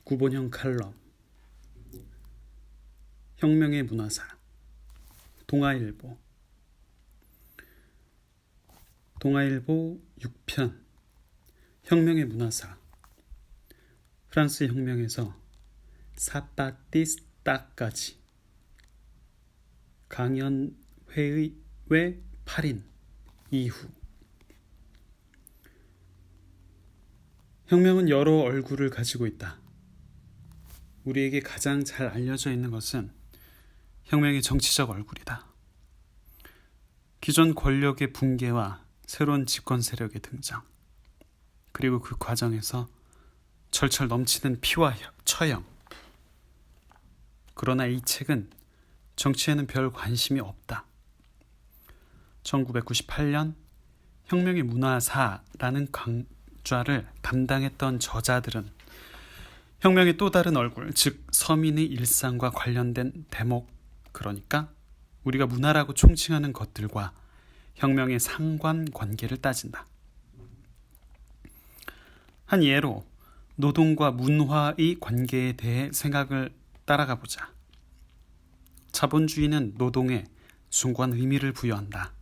구본형 칼럼, 혁명의 문화사, 동아일보 6편, 혁명의 문화사. 프랑스 혁명에서 사파티스타까지 강연회의 외 8인 이후. 혁명은 여러 얼굴을 가지고 있다. 우리에게 가장 잘 알려져 있는 것은 혁명의 정치적 얼굴이다. 기존 권력의 붕괴와 새로운 집권 세력의 등장, 그리고 그 과정에서 철철 넘치는 피와 처형. 그러나 이 책은 정치에는 별 관심이 없다. 1998년 혁명의 문화사라는 강좌를 담당했던 저자들은 혁명의 또 다른 얼굴, 즉 서민의 일상과 관련된 대목, 그러니까 우리가 문화라고 총칭하는 것들과 혁명의 상관관계를 따진다. 한 예로 노동과 문화의 관계에 대해 생각을 따라가 보자. 자본주의는 노동에 숭고한 의미를 부여한다.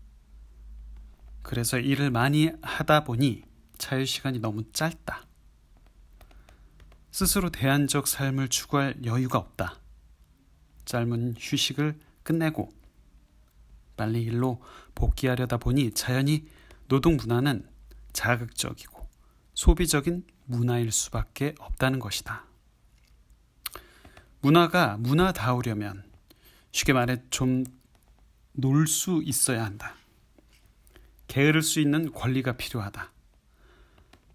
그래서 일을 많이 하다 보니 자유시간이 너무 짧다. 스스로 대안적 삶을 추구할 여유가 없다. 짧은 휴식을 끝내고 빨리 일로 복귀하려다 보니 자연히 노동 문화는 자극적이고 소비적인 문화일 수밖에 없다는 것이다. 문화가 문화다우려면 쉽게 말해 좀 놀 수 있어야 한다. 게으를 수 있는 권리가 필요하다.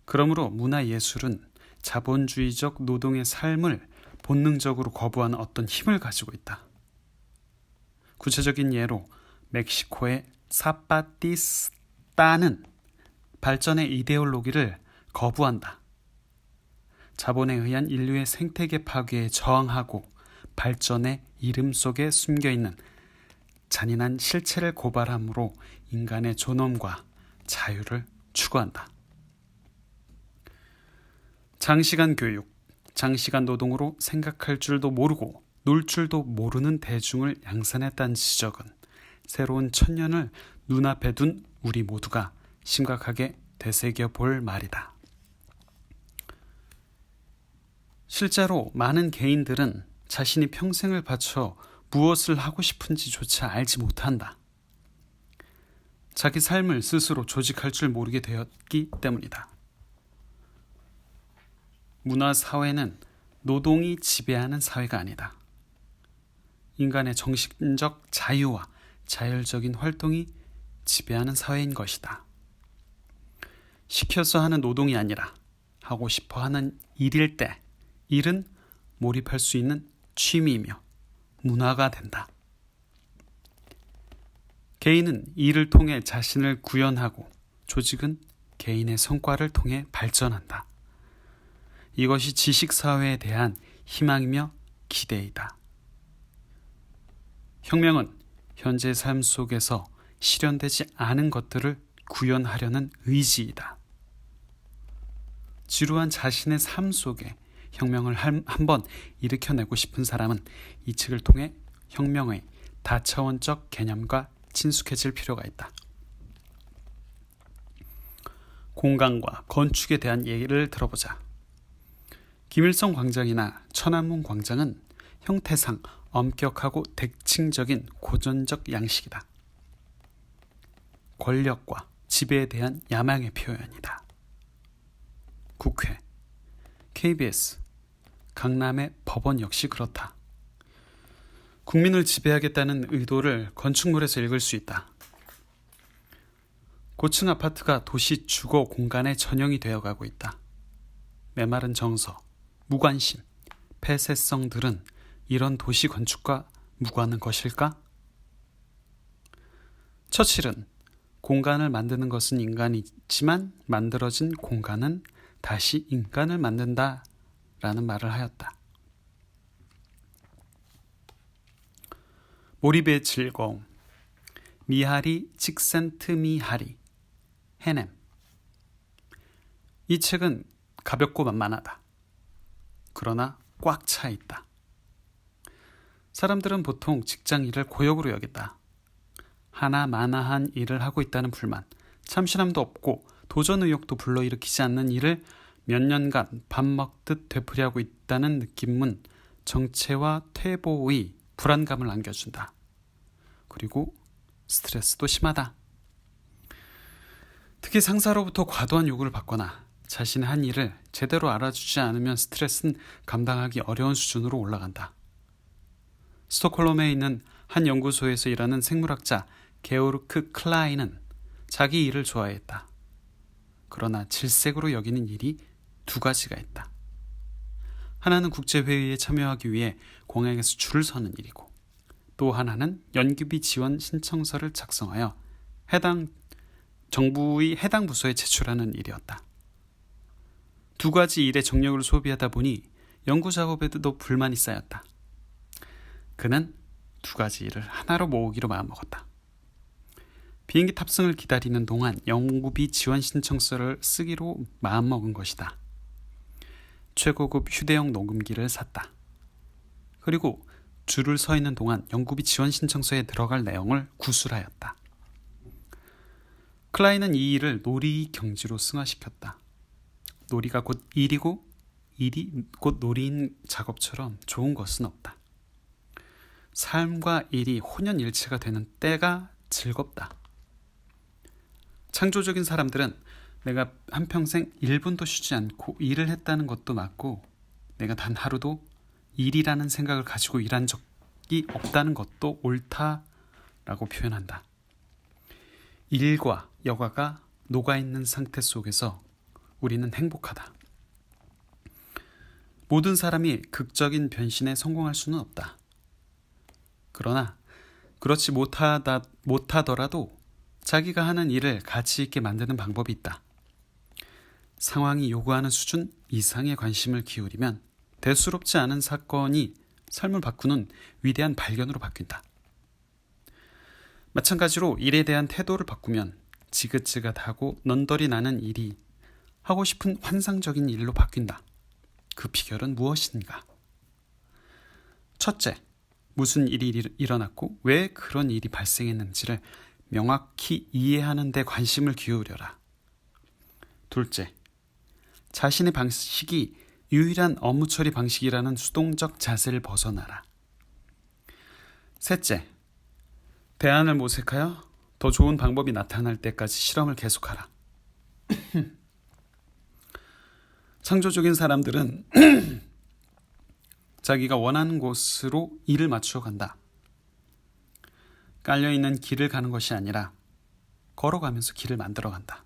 그러므로 문화예술은 자본주의적 노동의 삶을 본능적으로 거부하는 어떤 힘을 가지고 있다. 구체적인 예로 멕시코의 사파티스타는 발전의 이데올로기를 거부한다. 자본에 의한 인류의 생태계 파괴에 저항하고 발전의 이름 속에 숨겨있는 잔인한 실체를 고발함으로 인간의 존엄과 자유를 추구한다. 장시간 교육, 장시간 노동으로 생각할 줄도 모르고 놀 줄도 모르는 대중을 양산했다는 지적은 새로운 천년을 눈앞에 둔 우리 모두가 심각하게 되새겨볼 말이다. 실제로 많은 개인들은 자신이 평생을 바쳐 무엇을 하고 싶은지조차 알지 못한다. 자기 삶을 스스로 조직할 줄 모르게 되었기 때문이다. 문화사회는 노동이 지배하는 사회가 아니다. 인간의 정신적 자유와 자율적인 활동이 지배하는 사회인 것이다. 시켜서 하는 노동이 아니라 하고 싶어 하는 일일 때 일은 몰입할 수 있는 취미이며 문화가 된다. 개인은 일을 통해 자신을 구현하고 조직은 개인의 성과를 통해 발전한다. 이것이 지식사회에 대한 희망이며 기대이다. 혁명은 현재의 삶 속에서 실현되지 않은 것들을 구현하려는 의지이다. 지루한 자신의 삶 속에 혁명을 한번 일으켜내고 싶은 사람은 이 책을 통해 혁명의 다차원적 개념과 친숙해질 필요가 있다. 공간과 건축에 대한 얘기를 들어보자. 김일성 광장이나 천안문 광장은 형태상 엄격하고 대칭적인 고전적 양식이다. 권력과 지배에 대한 야망의 표현이다. 국회, KBS, 강남의 법원 역시 그렇다. 국민을 지배하겠다는 의도를 건축물에서 읽을 수 있다. 고층 아파트가 도시 주거 공간의 전형이 되어가고 있다. 메마른 정서, 무관심, 폐쇄성들은 이런 도시 건축과 무관한 것일까? 처칠은 공간을 만드는 것은 인간이지만 만들어진 공간은 다시 인간을 만든다 라는 말을 하였다. 몰입의 즐거움, 미하리 칙센트미하리, 해넴. 이 책은 가볍고 만만하다. 그러나 꽉 차 있다. 사람들은 보통 직장 일을 고역으로 여긴다. 하나마나한 일을 하고 있다는 불만, 참신함도 없고 도전 의욕도 불러일으키지 않는 일을 몇 년간 밥 먹듯 되풀이하고 있다는 느낌은 정체와 퇴보의 불안감을 안겨준다. 그리고 스트레스도 심하다. 특히 상사로부터 과도한 요구를 받거나 자신의 한 일을 제대로 알아주지 않으면 스트레스는 감당하기 어려운 수준으로 올라간다. 스톡홀름에 있는 한 연구소에서 일하는 생물학자 게오르크 클라인은 자기 일을 좋아했다. 그러나 질색으로 여기는 일이 두 가지가 있다. 하나는 국제회의에 참여하기 위해 공항에서 줄을 서는 일이고, 또 하나는 연기비 지원 신청서를 작성하여 정부의 해당 부서에 제출하는 일이었다. 두 가지 일에 정력을 소비하다 보니 연구 작업에도 불만이 쌓였다. 그는 두 가지 일을 하나로 모으기로 마음먹었다. 비행기 탑승을 기다리는 동안 연구비 지원 신청서를 쓰기로 마음먹은 것이다. 최고급 휴대용 녹음기를 샀다. 그리고 줄을 서 있는 동안 연구비 지원 신청서에 들어갈 내용을 구술하였다. 클라인은 이 일을 놀이 경지로 승화시켰다. 놀이가 곧 일이고 일이 곧 놀이인 작업처럼 좋은 것은 없다. 삶과 일이 혼연일체가 되는 때가 즐겁다. 창조적인 사람들은 내가 한평생 1분도 쉬지 않고 일을 했다는 것도 맞고, 내가 단 하루도 일이라는 생각을 가지고 일한 적이 없다는 것도 옳다라고 표현한다. 일과 여가가 녹아있는 상태 속에서 우리는 행복하다. 모든 사람이 극적인 변신에 성공할 수는 없다. 그러나 그렇지 못하더라도 자기가 하는 일을 가치 있게 만드는 방법이 있다. 상황이 요구하는 수준 이상의 관심을 기울이면 대수롭지 않은 사건이 삶을 바꾸는 위대한 발견으로 바뀐다. 마찬가지로 일에 대한 태도를 바꾸면 지긋지긋하고 넌덜이 나는 일이 하고 싶은 환상적인 일로 바뀐다. 그 비결은 무엇인가? 첫째, 무슨 일이 일어났고 왜 그런 일이 발생했는지를 명확히 이해하는 데 관심을 기울여라. 둘째, 자신의 방식이 유일한 업무 처리 방식이라는 수동적 자세를 벗어나라. 셋째, 대안을 모색하여 더 좋은 방법이 나타날 때까지 실험을 계속하라. 창조적인 사람들은 자기가 원하는 곳으로 일을 맞추어 간다. 깔려있는 길을 가는 것이 아니라 걸어가면서 길을 만들어 간다.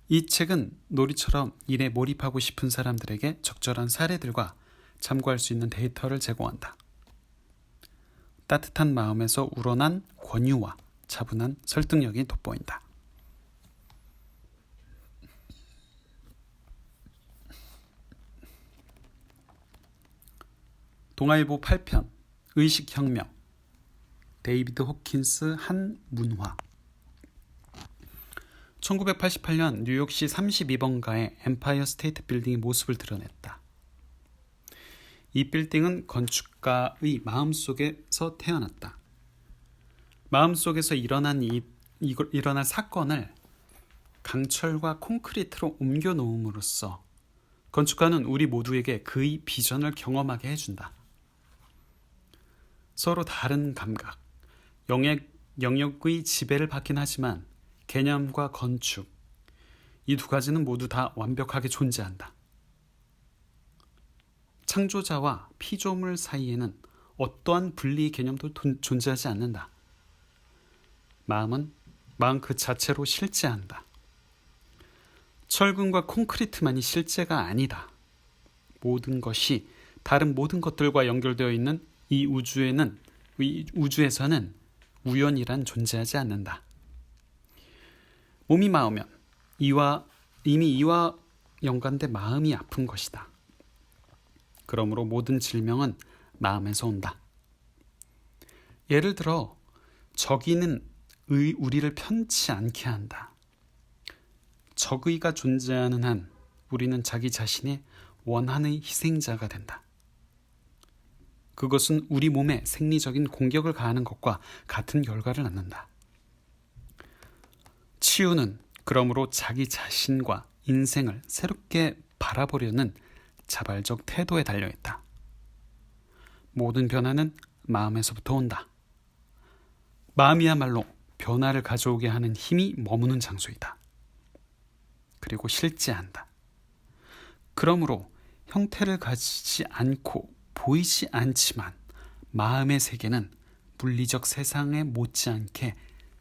이 책은 놀이처럼 일에 몰입하고 싶은 사람들에게 적절한 사례들과 참고할 수 있는 데이터를 제공한다. 따뜻한 마음에서 우러난 권유와 차분한 설득력이 돋보인다. 동아일보 8편 의식혁명 데이비드 호킨스 한문화 1988년 뉴욕시 32번가의 엠파이어 스테이트 빌딩의 모습을 드러냈다. 이 빌딩은 건축가의 마음속에서 태어났다. 마음속에서 일어날 사건을 강철과 콘크리트로 옮겨 놓음으로써 건축가는 우리 모두에게 그의 비전을 경험하게 해준다. 서로 다른 감각, 영역의 지배를 받긴 하지만 개념과 건축, 이 두 가지는 모두 다 완벽하게 존재한다. 창조자와 피조물 사이에는 어떠한 분리의 개념도 존재하지 않는다. 마음은 마음 그 자체로 실제한다. 철근과 콘크리트만이 실제가 아니다. 모든 것이 다른 모든 것들과 연결되어 있는 이 우주에서는 우연이란 존재하지 않는다. 몸이 마으면 이미 이와 연관된 마음이 아픈 것이다. 그러므로 모든 질병은 마음에서 온다. 예를 들어 적의는 우리를 편치 않게 한다. 적의가 존재하는 한 우리는 자기 자신의 원한의 희생자가 된다. 그것은 우리 몸에 생리적인 공격을 가하는 것과 같은 결과를 낳는다. 치유는 그러므로 자기 자신과 인생을 새롭게 바라보려는 자발적 태도에 달려있다. 모든 변화는 마음에서부터 온다. 마음이야말로 변화를 가져오게 하는 힘이 머무는 장소이다. 그리고 실제한다. 그러므로 형태를 가지지 않고 보이지 않지만 마음의 세계는 물리적 세상에 못지않게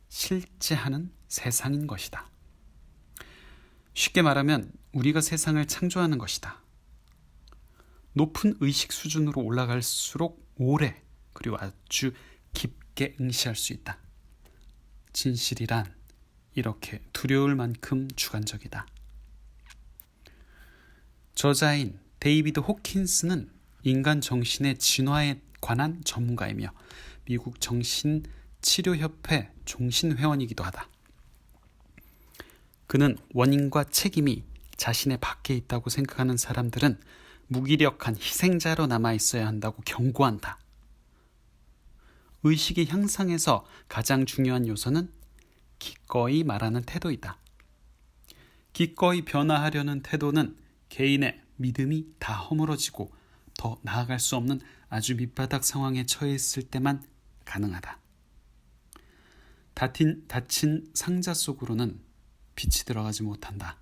실제하는 세상인 것이다. 쉽게 말하면 우리가 세상을 창조하는 것이다. 높은 의식 수준으로 올라갈수록 오래 그리고 아주 깊게 응시할 수 있다. 진실이란 이렇게 두려울 만큼 주관적이다. 저자인 데이비드 호킨스는 인간 정신의 진화에 관한 전문가이며 미국 정신치료협회 종신회원이기도 하다. 그는 원인과 책임이 자신의 밖에 있다고 생각하는 사람들은 무기력한 희생자로 남아있어야 한다고 경고한다. 의식의 향상에서 가장 중요한 요소는 기꺼이 말하는 태도이다. 기꺼이 변화하려는 태도는 개인의 믿음이 다 허물어지고 더 나아갈 수 없는 아주 밑바닥 상황에 처해 있을 때만 가능하다. 닫힌 상자 속으로는 빛이 들어가지 못한다.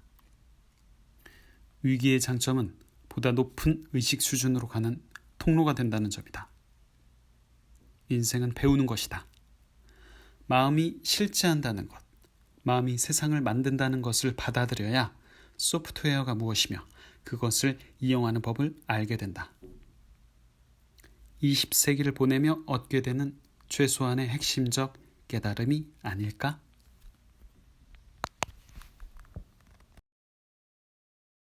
위기의 장점은 보다 높은 의식 수준으로 가는 통로가 된다는 점이다. 인생은 배우는 것이다. 마음이 실제한다는 것, 마음이 세상을 만든다는 것을 받아들여야 소프트웨어가 무엇이며 그것을 이용하는 법을 알게 된다. 20세기를 보내며 얻게 되는 최소한의 핵심적 깨달음이 아닐까?